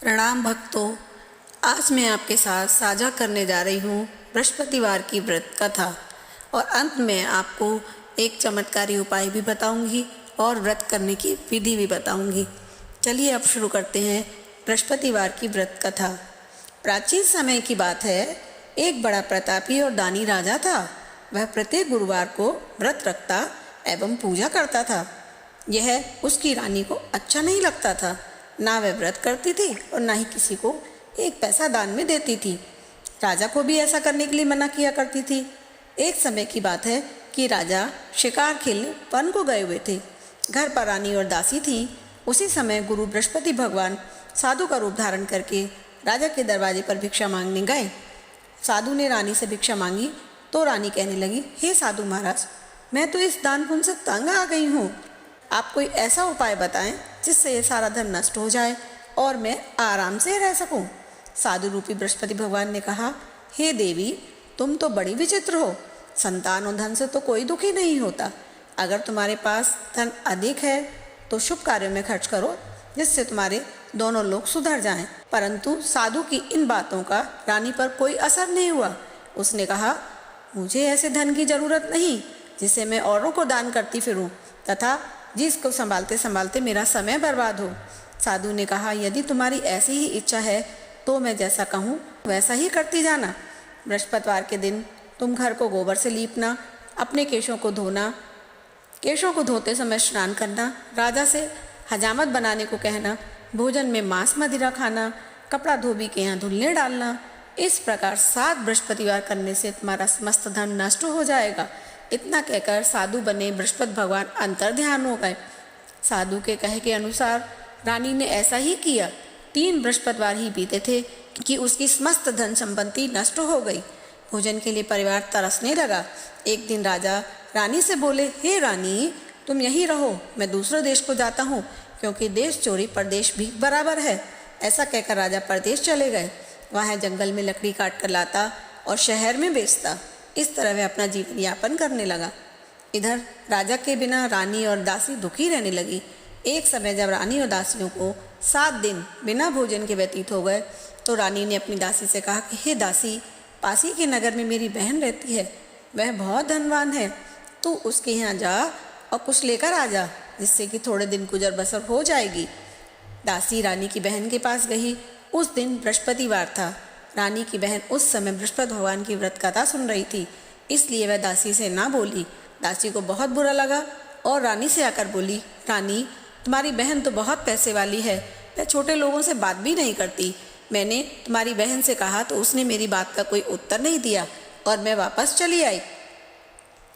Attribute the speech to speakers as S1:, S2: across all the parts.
S1: प्रणाम भक्तों। आज मैं आपके साथ साझा करने जा रही हूँ बृहस्पतिवार की व्रत कथा और अंत में आपको एक चमत्कारी उपाय भी बताऊंगी और व्रत करने की विधि भी बताऊंगी। चलिए अब शुरू करते हैं बृहस्पतिवार की व्रत कथा। प्राचीन समय की बात है, एक बड़ा प्रतापी और दानी राजा था। वह प्रत्येक गुरुवार को व्रत रखता एवं पूजा करता था। यह उसकी रानी को अच्छा नहीं लगता था। ना वह व्रत करती थी और ना ही किसी को एक पैसा दान में देती थी। राजा को भी ऐसा करने के लिए मना किया करती थी। एक समय की बात है कि राजा शिकार खेलने वन को गए हुए थे। घर पर रानी और दासी थी। उसी समय गुरु बृहस्पति भगवान साधु का रूप धारण करके राजा के दरवाजे पर भिक्षा मांगने गए। साधु ने रानी से भिक्षा मांगी तो रानी कहने लगी, हे साधु महाराज, मैं तो इस दान पुण्य से तंग आ गई हूँ। आप कोई ऐसा उपाय बताएं जिससे ये सारा धन नष्ट हो जाए और मैं आराम से रह सकूं। साधु रूपी बृहस्पति भगवान ने कहा, हे देवी, तुम तो बड़ी विचित्र हो। संतान और धन से तो कोई दुखी नहीं होता। अगर तुम्हारे पास धन अधिक है तो शुभ कार्यों में खर्च करो, जिससे तुम्हारे दोनों लोग सुधर जाएं। परंतु साधु की इन बातों का रानी पर कोई असर नहीं हुआ। उसने कहा, मुझे ऐसे धन की जरूरत नहीं जिसे मैं औरों को दान करती फिरूं तथा जिसको संभालते संभालते मेरा समय बर्बाद हो। साधु ने कहा, यदि तुम्हारी ऐसी ही इच्छा है तो मैं जैसा कहूँ वैसा ही करती जाना। बृहस्पतिवार के दिन तुम घर को गोबर से लीपना, अपने केशों को धोना, केशों को धोते समय स्नान करना, राजा से हजामत बनाने को कहना, भोजन में मांस मदिरा खाना, कपड़ा धोबी के यहाँ धुलने डालना। इस प्रकार 7 बृहस्पतिवार करने से तुम्हारा समस्त धन नष्ट हो जाएगा। इतना कहकर साधु बने बृहस्पति भगवान अंतर ध्यान हो गए। साधु के कहे के अनुसार रानी ने ऐसा ही किया। 3 बृहस्पतिवार ही बीते थे कि उसकी समस्त धन संपत्ति नष्ट हो गई। भोजन के लिए परिवार तरसने लगा। एक दिन राजा रानी से बोले, हे रानी, तुम यहीं रहो, मैं दूसरे देश को जाता हूँ, क्योंकि देश चोरी परदेश भी बराबर है। ऐसा कहकर राजा परदेश चले गए। वहाँ जंगल में लकड़ी काट कर लाता और शहर में बेचता। इस तरह वह अपना जीवन यापन करने लगा। इधर राजा के बिना रानी और दासी दुखी रहने लगी। एक समय जब रानी और दासियों को 7 दिन बिना भोजन के व्यतीत हो गए तो रानी ने अपनी दासी से कहा कि हे दासी, पास ही के नगर में मेरी बहन रहती है, वह बहुत धनवान है। तू उसके यहाँ जा और कुछ लेकर आ जा, जिससे कि थोड़े दिन गुजर बसर हो जाएगी। दासी रानी की बहन के पास गई। उस दिन बृहस्पतिवार था। रानी की बहन उस समय बृहस्पति भगवान की व्रत कथा सुन रही थी, इसलिए वह दासी से ना बोली। दासी को बहुत बुरा लगा और रानी से आकर बोली, रानी, तुम्हारी बहन तो बहुत पैसे वाली है, वह छोटे लोगों से बात भी नहीं करती। मैंने तुम्हारी बहन से कहा तो उसने मेरी बात का कोई उत्तर नहीं दिया और मैं वापस चली आई।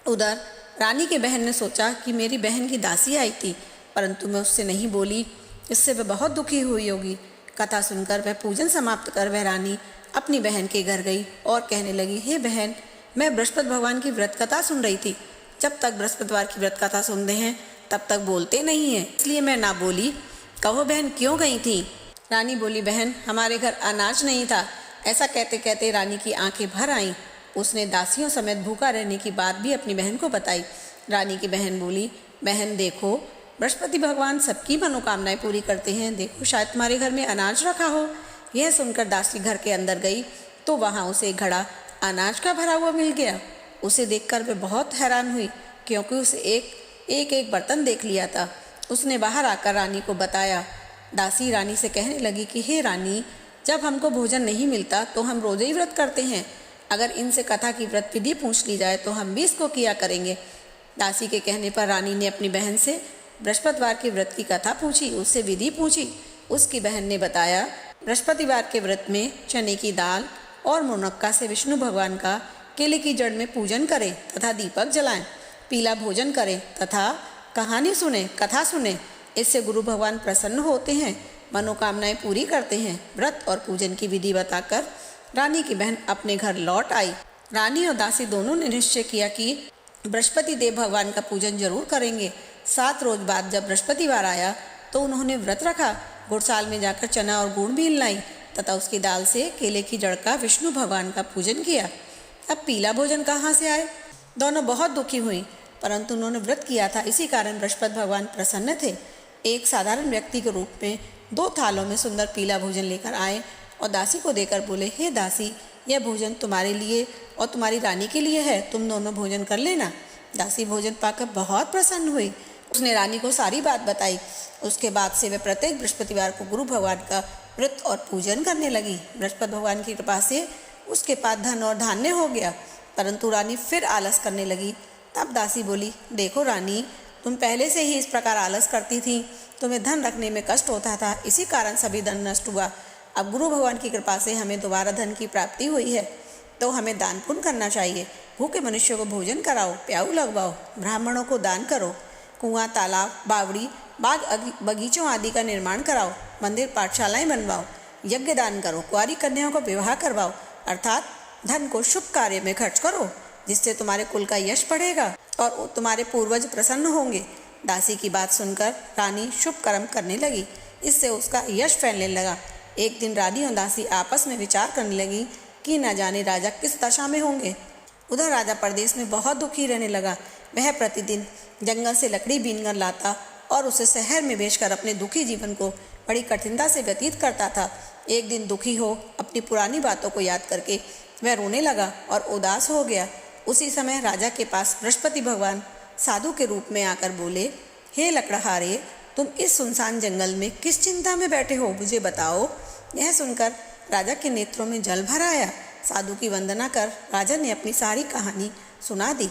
S1: उधर रानी के बहन ने सोचा कि मेरी बहन की दासी आई थी, परंतु मैं उससे नहीं बोली, इससे वह बहुत दुखी हुई होगी। कथा सुनकर वह पूजन समाप्त कर वह रानी अपनी बहन के घर गई और कहने लगी, हे बहन, मैं बृहस्पति भगवान की व्रत कथा सुन रही थी। जब तक बृहस्पतिवार की व्रत कथा सुनते हैं तब तक बोलते नहीं हैं, इसलिए मैं ना बोली। कहो बहन, क्यों गई थी? रानी बोली, बहन, हमारे घर अनाज नहीं था। ऐसा कहते कहते रानी की आंखें भर आईं। उसने दासियों समेत भूखा रहने की बात भी अपनी बहन को बताई। रानी की बहन बोली, बहन देखो, बृहस्पति भगवान सबकी मनोकामनाएं पूरी करते हैं, देखो शायद तुम्हारे घर में अनाज रखा हो। यह सुनकर दासी घर के अंदर गई तो वहाँ उसे एक घड़ा अनाज का भरा हुआ मिल गया। उसे देखकर वह बहुत हैरान हुई, क्योंकि उसे एक बर्तन देख लिया था। उसने बाहर आकर रानी को बताया। दासी रानी से कहने लगी कि हे रानी, जब हमको भोजन नहीं मिलता तो हम रोजे ही व्रत करते हैं। अगर इनसे कथा की व्रत विधि पूछ ली जाए तो हम भी इसको किया करेंगे। दासी के कहने पर रानी ने अपनी बहन से बृहस्पतिवार के व्रत की कथा पूछी, उससे विधि पूछी। उसकी बहन ने बताया, बृहस्पतिवार के व्रत में चने की दाल और मुनक्का से विष्णु भगवान का केले की जड़ में पूजन करें तथा दीपक जलाएं, पीला भोजन करें तथा कथा सुने। इससे गुरु भगवान प्रसन्न होते हैं, मनोकामनाएं पूरी करते हैं। व्रत और पूजन की विधि बताकर रानी की बहन अपने घर लौट आई। रानी और दासी दोनों ने निश्चय किया कि बृहस्पति देव भगवान का पूजन जरूर करेंगे। 7 रोज बाद जब बृहस्पतिवार आया तो उन्होंने व्रत रखा। गुड़साल में जाकर चना और गुड़ भी लाई तथा उसकी दाल से केले की जड़ का विष्णु भगवान का पूजन किया। अब पीला भोजन कहाँ से आए? दोनों बहुत दुखी हुई, परंतु उन्होंने व्रत किया था, इसी कारण बृहस्पति भगवान प्रसन्न थे। एक साधारण व्यक्ति के रूप में 2 थालों में सुंदर पीला भोजन लेकर आए और दासी को देकर बोले, हे दासी, यह भोजन तुम्हारे लिए और तुम्हारी रानी के लिए है, तुम दोनों भोजन कर लेना। दासी भोजन पाकर बहुत प्रसन्न हुई। उसने रानी को सारी बात बताई। उसके बाद से वे प्रत्येक बृहस्पतिवार को गुरु भगवान का व्रत और पूजन करने लगी। बृहस्पति भगवान की कृपा से उसके पास धन और धान्य हो गया, परंतु रानी फिर आलस करने लगी। तब दासी बोली, देखो रानी, तुम पहले से ही इस प्रकार आलस करती थी, तुम्हें धन रखने में कष्ट होता था, इसी कारण सभी धन नष्ट हुआ। अब गुरु भगवान की कृपा से हमें दोबारा धन की प्राप्ति हुई है, तो हमें दान पुण्य करना चाहिए। भूखे मनुष्यों को भोजन कराओ, प्याऊ लगवाओ, ब्राह्मणों को दान करो, कुआं, तालाब, बावड़ी, बाग, बगीचों आदि का निर्माण कराओ, मंदिर, पाठशालाएं बनवाओ, यज्ञ दान करो, कुंवारी कन्याओं को विवाह करवाओ, अर्थात धन को शुभ कार्य में खर्च करो, जिससे तुम्हारे कुल का यश बढ़ेगा और तुम्हारे पूर्वज प्रसन्न होंगे। दासी की बात सुनकर रानी शुभ कर्म करने लगी, इससे उसका यश फैलने लगा। एक दिन रानी और दासी आपस में विचार करने लगी कि न जाने राजा किस दशा में होंगे। उधर राजा परदेश में बहुत दुखी रहने लगा। वह प्रतिदिन जंगल से लकड़ी बीनकर लाता और उसे शहर में बेचकर अपने दुखी जीवन को बड़ी कठिनता से व्यतीत करता था। एक दिन दुखी हो अपनी पुरानी बातों को याद करके वह रोने लगा और उदास हो गया। उसी समय राजा के पास बृहस्पति भगवान साधु के रूप में आकर बोले, हे लकड़हारे, तुम इस सुनसान जंगल में किस चिंता में बैठे हो, मुझे बताओ। यह सुनकर राजा के नेत्रों में जल भर आया। साधु की वंदना कर राजा ने अपनी सारी कहानी सुना दी।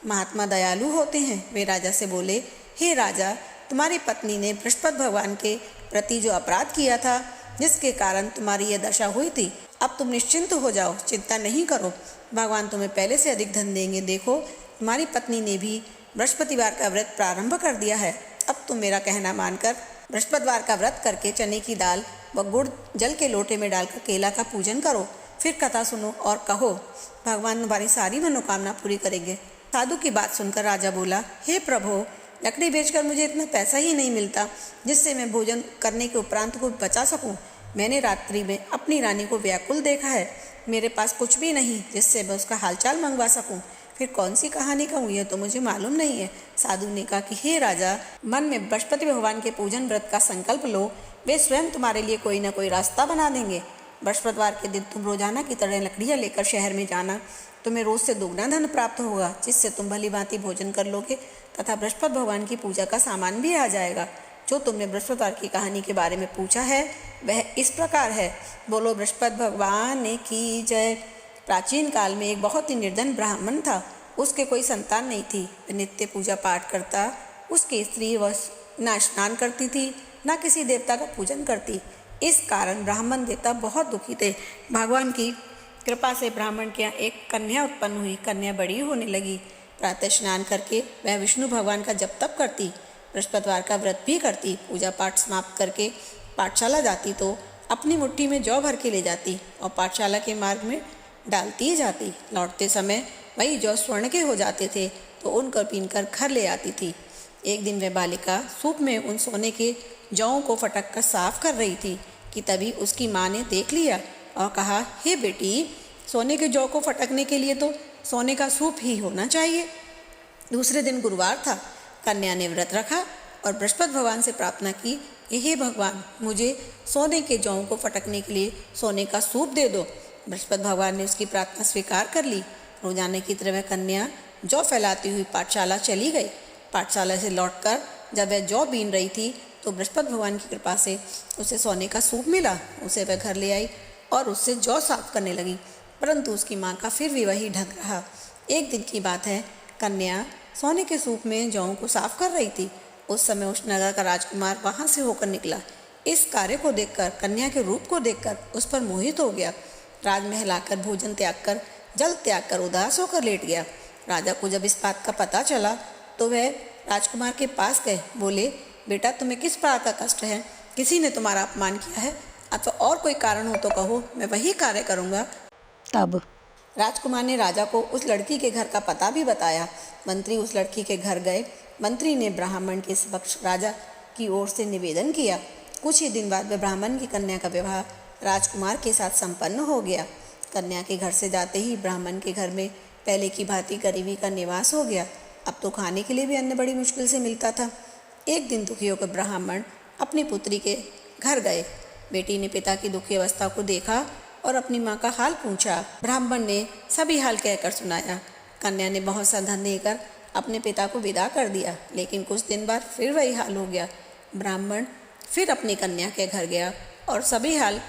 S1: महात्मा दयालु होते हैं। वे राजा से बोले, हे राजा, तुम्हारी पत्नी ने बृहस्पति भगवान के प्रति जो अपराध किया था, जिसके कारण तुम्हारी यह दशा हुई थी, अब तुम निश्चिंत हो जाओ, चिंता नहीं करो, भगवान तुम्हें पहले से अधिक धन देंगे। देखो, तुम्हारी पत्नी ने भी बृहस्पतिवार का व्रत प्रारंभ कर दिया है। अब तुम मेरा कहना मानकर बृहस्पतिवार का व्रत करके चने की दाल व गुड़ जल के लोटे में डालकर केला का पूजन करो। फिर कथा सुनो और कहो, भगवान तुम्हारी सारी मनोकामना पूरी करेंगे। साधु की बात सुनकर राजा बोला, हे प्रभु, लकड़ी बेचकर मुझे इतना पैसा ही नहीं मिलता जिससे मैं भोजन करने के उपरांत को बचा सकूं। मैंने रात्रि में अपनी रानी को व्याकुल देखा है। मेरे पास कुछ भी नहीं जिससे मैं उसका हालचाल मंगवा सकूं। फिर कौन सी कहानी कहूँ, यह तो मुझे मालूम नहीं है। साधु ने कहा कि हे राजा, मन में बृहस्पति भगवान के पूजन व्रत का संकल्प लो, वे स्वयं तुम्हारे लिए कोई न कोई रास्ता बना देंगे। बृहस्पतिवार के दिन तुम रोजाना की तरह लकड़ियाँ लेकर शहर में जाना। तुम्हें रोज से दुगना धन प्राप्त होगा, जिससे तुम भली भांति भोजन कर लोगे तथा बृहस्पति भगवान की पूजा का सामान भी आ जाएगा। जो तुमने बृहस्पतिवार की कहानी के बारे में पूछा है वह इस प्रकार है। बोलो बृहस्पति भगवान की जय। प्राचीन काल में एक बहुत ही निर्धन ब्राह्मण था। उसके कोई संतान नहीं थी। वह नित्य पूजा पाठ करता। उसकी स्त्री वह न स्नान करती थी, न किसी देवता का पूजन करती। इस कारण ब्राह्मण देवता बहुत दुखी थे। भगवान की कृपा से ब्राह्मण के यहाँ एक कन्या उत्पन्न हुई। कन्या बड़ी होने लगी। प्रातः स्नान करके वह विष्णु भगवान का जप तप करती, बृहस्पतिवार का व्रत भी करती। पूजा पाठ समाप्त करके पाठशाला जाती तो अपनी मुट्ठी में जौ भर के ले जाती और पाठशाला के मार्ग में डालती ही जाती। लौटते समय वही जौ स्वर्ण के हो जाते थे तो उनको पीनकर घर ले आती थी। एक दिन वह बालिका सूप में उन सोने के जौं को फटक कर साफ कर रही थी कि तभी उसकी माँ ने देख लिया और कहा, हे बेटी, सोने के जौ को फटकने के लिए तो सोने का सूप ही होना चाहिए। दूसरे दिन गुरुवार था। कन्या ने व्रत रखा और बृहस्पति भगवान से प्रार्थना की, हे भगवान, मुझे सोने के जौ को फटकने के लिए सोने का सूप दे दो। बृहस्पति भगवान ने उसकी प्रार्थना स्वीकार कर ली। रोजाने की तरह वह कन्या जौ फैलाती हुई पाठशाला चली गई। पाठशाला से लौटकर जब वह जौ बीन रही थी तो बृहस्पति भगवान की कृपा से उसे सोने का सूप मिला। उसे वह घर ले आई और उससे जौ साफ करने लगी, परंतु उसकी माँ का फिर भी वही ढंग रहा। एक दिन की बात है, कन्या सोने के सूप में जौ को साफ कर रही थी। उस समय उस नगर का राजकुमार वहाँ से होकर निकला। इस कार्य को देखकर, कन्या के रूप को देखकर उस पर मोहित हो गया। राजमहल आकर भोजन त्याग कर, जल त्याग कर उदास होकर लेट गया। राजा को जब इस बात का पता चला तो वह राजकुमार के पास गए। बोले, बेटा, तुम्हें किस प्रकार का कष्ट है? किसी ने तुम्हारा अपमान किया है अथवा और कोई कारण हो तो कहो, मैं वही कार्य करूँगा। तब राजकुमार ने राजा को उस लड़की के घर का पता भी बताया। मंत्री उस लड़की के घर गए। मंत्री ने ब्राह्मण के समक्ष राजा की ओर से निवेदन किया। कुछ ही दिन बाद वह ब्राह्मण की कन्या का विवाह राजकुमार के साथ संपन्न हो गया। कन्या के घर से जाते ही ब्राह्मण के घर में पहले की भांति गरीबी का निवास हो गया। अब तो खाने के लिए भी अन्न बड़ी मुश्किल से मिलता था। एक दिन दुखी होकर ब्राह्मण अपनी पुत्री के घर गए। बेटी ने पिता की दुखी अवस्था को देखा और अपनी माँ का हाल पूछा। ब्राह्मण ने सभी हाल कहकर सुनाया। कन्या ने बहुत सा धन देकर अपने पिता को विदा कर दिया, लेकिन कुछ दिन बाद फिर वही हाल हो गया। ब्राह्मण फिर अपनी कन्या के घर गया और सभी हाल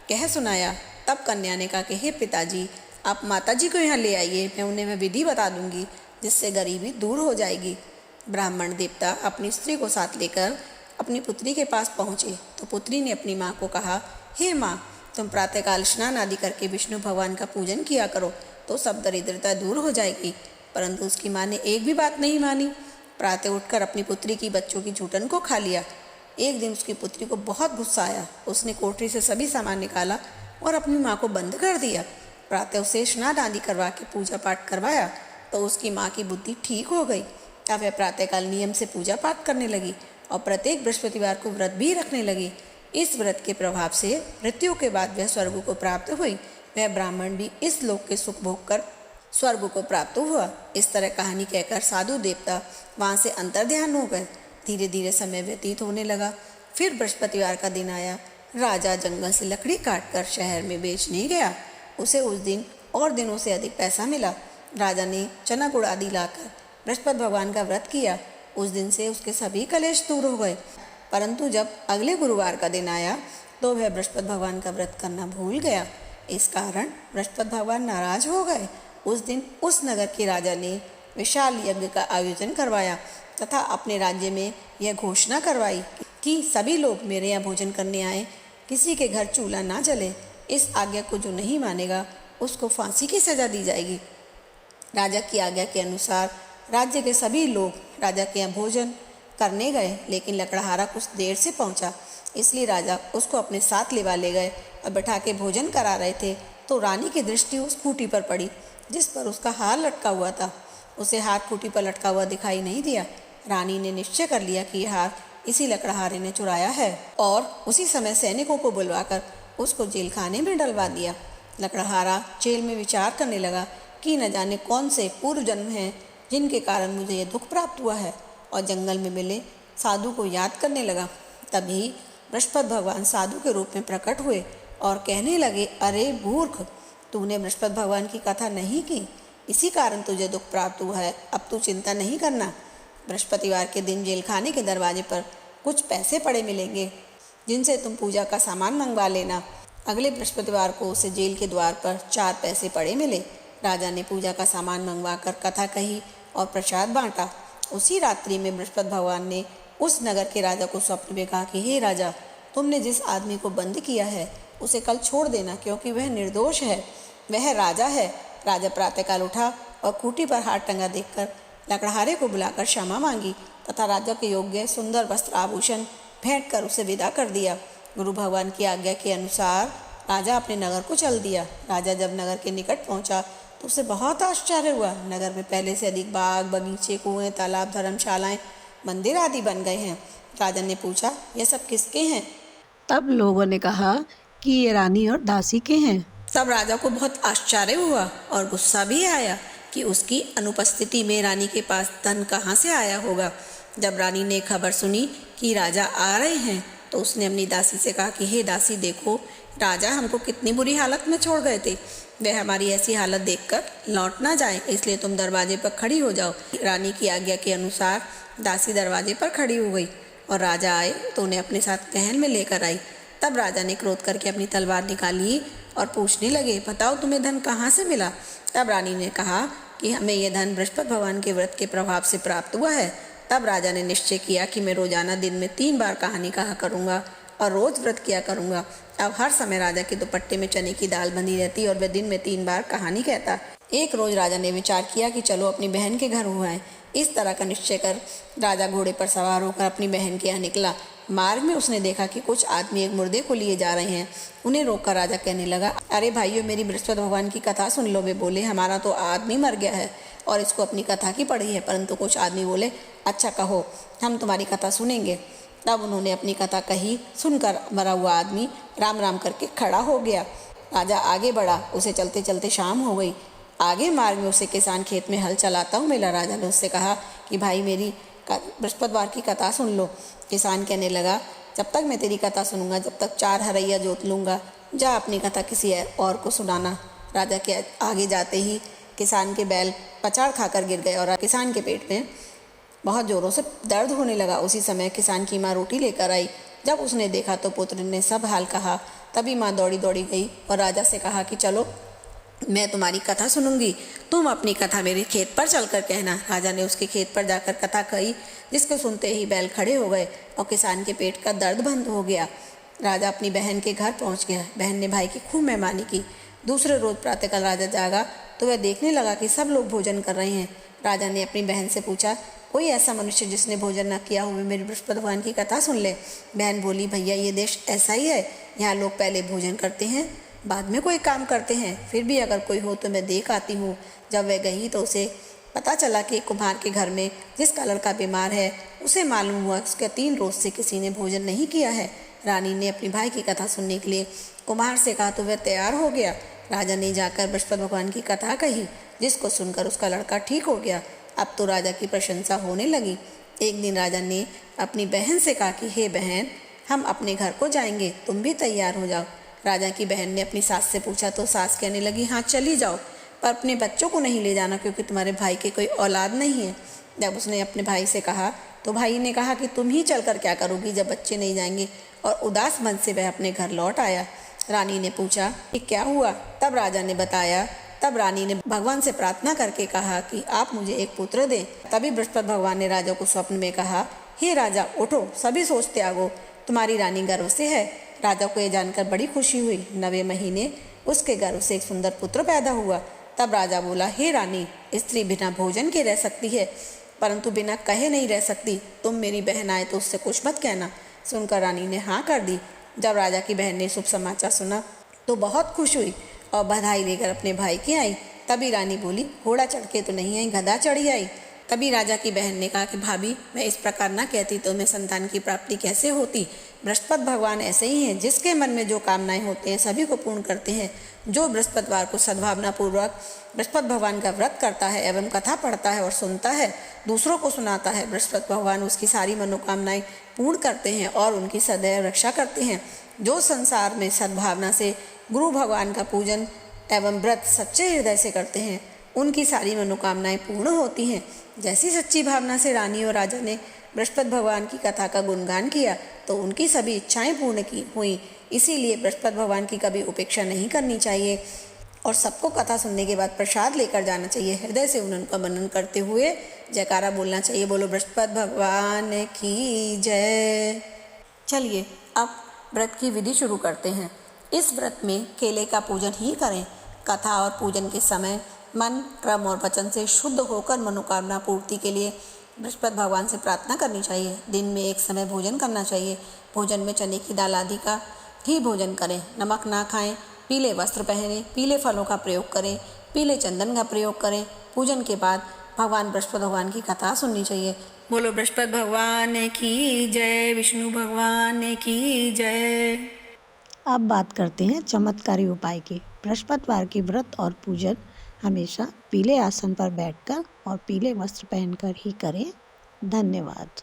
S1: कह सुनाया। तब कन्या ने कहा कि हे पिताजी, आप माताजी को यहाँ ले आइए, मैं उन्हें वह विधि बता दूंगी जिससे गरीबी दूर हो जाएगी। ब्राह्मण देवता अपनी स्त्री को साथ लेकर अपनी पुत्री के पास पहुँचे तो पुत्री ने अपनी माँ को कहा, हे माँ, तुम प्रातःकाल स्नान आदि करके विष्णु भगवान का पूजन किया करो तो सब दरिद्रता दूर हो जाएगी। परंतु उसकी माँ ने एक भी बात नहीं मानी। प्रातः उठकर अपनी पुत्री की बच्चों की जूठन को खा लिया। एक दिन उसकी पुत्री को बहुत गुस्सा आया। उसने कोठरी से सभी सामान निकाला और अपनी माँ को बंद कर दिया। प्रातः उसे स्नान आदि करवा के पूजा पाठ करवाया तो उसकी माँ की बुद्धि ठीक हो गई। अब वह प्रातःकाल नियम से पूजा पाठ करने लगी और प्रत्येक बृहस्पतिवार को व्रत भी रखने लगी। इस व्रत के प्रभाव से मृत्यु के बाद वह स्वर्ग को प्राप्त हुई। वह ब्राह्मण भी इस लोक के सुख भोग कर स्वर्ग को प्राप्त हुआ। इस तरह कहानी कहकर साधु देवता वहाँ से अंतर्ध्यान हो गए। धीरे धीरे समय व्यतीत होने लगा। फिर बृहस्पतिवार का दिन आया। राजा जंगल से लकड़ी काटकर शहर में बेचने गया। उसे उस दिन और दिनों से अधिक पैसा मिला। राजा ने चना गुड़ आदि लाकर बृहस्पति भगवान का व्रत किया। उस दिन से उसके सभी कलेश दूर हो गए। परंतु जब अगले गुरुवार का दिन आया तो वह बृहस्पति भगवान का व्रत करना भूल गया। इस कारण बृहस्पति भगवान नाराज हो गए। उस दिन उस नगर के राजा ने विशाल यज्ञ का आयोजन करवाया तथा अपने राज्य में यह घोषणा करवाई कि सभी लोग मेरे यहाँ भोजन करने आए, किसी के घर चूल्हा ना जले। इस आज्ञा को जो नहीं मानेगा उसको फांसी की सजा दी जाएगी। राजा की आज्ञा के अनुसार राज्य के सभी लोग राजा के यहाँ भोजन करने गए, लेकिन लकड़हारा कुछ देर से पहुंचा, इसलिए राजा उसको अपने साथ लेवा ले गए और बैठा के भोजन करा रहे थे तो रानी की दृष्टि उस खूंटी पर पड़ी जिस पर उसका हार लटका हुआ था। उसे हार खूंटी पर लटका हुआ दिखाई नहीं दिया। रानी ने निश्चय कर लिया कि यह हार इसी लकड़हारे ने चुराया है और उसी समय सैनिकों को बुलवाकर उसको जेल खाने में डलवा दिया। लकड़हारा जेल में विचार करने लगा कि न जाने कौन से पूर्व जन्म हैं जिनके कारण मुझे यह दुख प्राप्त हुआ है, और जंगल में मिले साधु को याद करने लगा। तभी बृहस्पति भगवान साधु के रूप में प्रकट हुए और कहने लगे, अरे मूर्ख, तूने बृहस्पति भगवान की कथा नहीं की, इसी कारण तुझे दुख प्राप्त हुआ है। अब तू चिंता नहीं करना। बृहस्पतिवार के दिन जेल खाने के दरवाजे पर कुछ पैसे पड़े मिलेंगे जिनसे तुम पूजा का सामान मंगवा लेना। अगले बृहस्पतिवार को उसे जेल के द्वार पर 4 पैसे पड़े मिले। राजा ने पूजा का सामान मंगवा कर कथा कही और प्रसाद बांटा। उसी रात्रि में बृहस्पति भगवान ने उस नगर के राजा को स्वप्न में कहा कि हे राजा, तुमने जिस आदमी को बंद किया है उसे कल छोड़ देना, क्योंकि वह निर्दोष है, वह राजा है। राजा प्रातःकाल उठा और खूंटी पर हार टंगा देखकर लकड़हारे को बुलाकर क्षमा मांगी तथा राजा के योग्य सुंदर वस्त्र आभूषण भेंट कर उसे विदा कर दिया। गुरु भगवान की आज्ञा के अनुसार राजा अपने नगर को चल दिया। राजा जब नगर के निकट पहुंचा तो उसे बहुत आश्चर्य हुआ। नगर में पहले से अधिक बाग, बगीचे, कुएं, तालाब, धर्मशालाएं, मंदिर आदि बन गए हैं। राजा ने पूछा, यह सब किसके हैं?
S2: तब लोगों ने कहा कि ये रानी और दासी के हैं।
S1: तब राजा को बहुत आश्चर्य हुआ और गुस्सा भी आया कि उसकी अनुपस्थिति में रानी के पास धन कहाँ से आया होगा। जब रानी ने खबर सुनी कि राजा आ रहे हैं तो उसने अपनी दासी से कहा कि हे दासी, देखो, राजा हमको कितनी बुरी हालत में छोड़ गए थे। वह हमारी ऐसी हालत देखकर लौट ना जाए, इसलिए तुम दरवाजे पर खड़ी हो जाओ। रानी की आज्ञा के अनुसार दासी दरवाजे पर खड़ी हो गई और राजा आए तो उन्हें अपने साथ महल में लेकर आई। तब राजा ने क्रोध करके अपनी तलवार निकाली और पूछने लगे, बताओ तुम्हें धन कहाँ से मिला? तब रानी ने कहा कि हमें यह धन बृहस्पति भगवान के व्रत के प्रभाव से प्राप्त हुआ है। तब राजा ने निश्चय किया कि मैं रोजाना दिन में 3 बार कहानी कहा करूँगा और रोज व्रत किया करूँगा। अब हर समय राजा के दुपट्टे में चने की दाल बंधी रहती और वह दिन में 3 बार कहानी कहता। एक रोज राजा ने विचार किया कि चलो अपनी बहन के घर हुआ है। इस तरह का निश्चय कर राजा घोड़े पर सवार होकर अपनी बहन के यहाँ निकला। मार्ग में उसने देखा कि कुछ आदमी एक मुर्दे को लिए जा रहे हैं। उन्हें रोककर राजा कहने लगा, अरे भाइयों, मेरी बृहस्पति भगवान की कथा सुन लो। वे बोले, हमारा तो आदमी मर गया है और इसको अपनी कथा की पड़ी है। परंतु कुछ आदमी बोले, अच्छा कहो, हम तुम्हारी कथा सुनेंगे। तब उन्होंने अपनी कथा कही। सुनकर मरा हुआ आदमी राम राम करके खड़ा हो गया। राजा आगे बढ़ा। उसे चलते चलते शाम हो गई। आगे मार्ग में उसे किसान खेत में हल चलाता हुआ मिला। राजा ने उससे कहा कि भाई, मेरी बृहस्पतिवार की कथा सुन लो। किसान कहने लगा, जब तक मैं तेरी कथा सुनूंगा, जब तक 4 हरैया जोत लूँगा। जा अपनी कथा किसी और को सुनाना। राजा के आगे जाते ही किसान के बैल पछाड़ खाकर गिर गए और किसान के पेट में बहुत ज़ोरों से दर्द होने लगा। उसी समय किसान की माँ रोटी लेकर आई। जब उसने देखा तो पुत्र ने सब हाल कहा। तभी माँ दौड़ी दौड़ी गई और राजा से कहा कि चलो, मैं तुम्हारी कथा सुनूंगी, तुम अपनी कथा मेरे खेत पर चलकर कहना। राजा ने उसके खेत पर जाकर कथा कही, जिसको सुनते ही बैल खड़े हो गए और किसान के पेट का दर्द बंद हो गया। राजा अपनी बहन के घर पहुंच गया। बहन ने भाई की खूब मेहमानी की। दूसरे रोज प्रातःकाल राजा जागा तो वह देखने लगा कि सब लोग भोजन कर रहे हैं। राजा ने अपनी बहन से पूछा, कोई ऐसा मनुष्य जिसने भोजन न किया हो, मेरे बृहस्पति भगवान की कथा सुन ले। बहन बोली, भैया ये देश ऐसा ही है, यहाँ लोग पहले भोजन करते हैं, बाद में कोई काम करते हैं। फिर भी अगर कोई हो तो मैं देख आती हूँ। जब वह गई तो उसे पता चला कि कुम्हार के घर में जिसका लड़का बीमार है, उसे मालूम हुआ उसके 3 रोज से किसी ने भोजन नहीं किया है। रानी ने अपनी भाई की कथा सुनने के लिए कुम्हार से कहा तो वह तैयार हो गया। राजा ने जाकर बृहस्पति भगवान की कथा कही, जिसको सुनकर उसका लड़का ठीक हो गया। अब तो राजा की प्रशंसा होने लगी। एक दिन राजा ने अपनी बहन से कहा कि हे बहन, हम अपने घर को जाएंगे, तुम भी तैयार हो जाओ। राजा की बहन ने अपनी सास से पूछा तो सास कहने लगी, हाँ चली जाओ, पर अपने बच्चों को नहीं ले जाना, क्योंकि तुम्हारे भाई के कोई औलाद नहीं है। जब उसने अपने भाई से कहा तो भाई ने कहा कि तुम ही चलकर क्या करोगी जब बच्चे नहीं जाएंगे, और उदास मन से वह अपने घर लौट आया। रानी ने पूछा कि क्या हुआ? तब राजा ने बताया। तब रानी ने भगवान से प्रार्थना करके कहा कि आप मुझे एक पुत्र दें। तभी बृहस्पति भगवान ने राजा को स्वप्न में कहा, हे राजा उठो, सभी सोच त्यागो, तुम्हारी रानी गर्भ से है। राजा को यह जानकर बड़ी खुशी हुई। 9वें महीने उसके गर्भ से एक सुंदर पुत्र पैदा हुआ। तब राजा बोला, हे रानी, स्त्री बिना भोजन के रह सकती है, परंतु बिना कहे नहीं रह सकती। तुम मेरी बहन आए तो उससे कुछ मत कहना। सुनकर रानी ने हाँ कर दी। जब राजा की बहन ने शुभ समाचार सुना तो बहुत खुश हुई और बधाई लेकर अपने भाई की आई। तभी रानी बोली, घोड़ा चढ़ के तो नहीं आई, गधा चढ़ी आई। तभी राजा की बहन ने कहा कि भाभी, मैं इस प्रकार ना कहती तो मैं संतान की प्राप्ति कैसे होती। बृहस्पति भगवान ऐसे ही हैं, जिसके मन में जो कामनाएं होते हैं सभी को पूर्ण करते हैं। जो बृहस्पतिवार को सद्भावना पूर्वक बृहस्पति भगवान का व्रत करता है एवं कथा पढ़ता है और सुनता है, दूसरों को सुनाता है, बृहस्पति भगवान उसकी सारी मनोकामनाएं पूर्ण करते हैं और उनकी सदैव रक्षा करते हैं। जो संसार में सद्भावना से गुरु भगवान का पूजन एवं व्रत सच्चे हृदय से करते हैं, उनकी सारी मनोकामनाएं पूर्ण होती हैं। जैसी सच्ची भावना से रानी और राजा ने बृहस्पति भगवान की कथा का गुणगान किया तो उनकी सभी इच्छाएं पूर्ण की हुई। इसीलिए बृहस्पति भगवान की कभी उपेक्षा नहीं करनी चाहिए और सबको कथा सुनने के बाद प्रसाद लेकर जाना चाहिए। हृदय से उनका मनन करते हुए जयकारा बोलना चाहिए। बोलो बृहस्पति भगवान की जय। चलिए अब व्रत की विधि शुरू करते हैं। इस व्रत में केले का पूजन ही करें। कथा और पूजन के समय मन, क्रम और वचन से शुद्ध होकर मनोकामना पूर्ति के लिए बृहस्पति भगवान से प्रार्थना करनी चाहिए। दिन में एक समय भोजन करना चाहिए। भोजन में चने की दाल आदि का ही भोजन करें। नमक ना खाएं। पीले वस्त्र पहनें। पीले फलों का प्रयोग करें। पीले चंदन का प्रयोग करें। पूजन के बाद भगवान बृहस्पति भगवान की कथा सुननी चाहिए। बोलो बृहस्पति भगवान की जय, विष्णु भगवान की जय।
S2: अब बात करते हैं चमत्कारी उपाय की। बृहस्पतिवार की व्रत और पूजन हमेशा पीले आसन पर बैठकर और पीले वस्त्र पहनकर ही करें। धन्यवाद।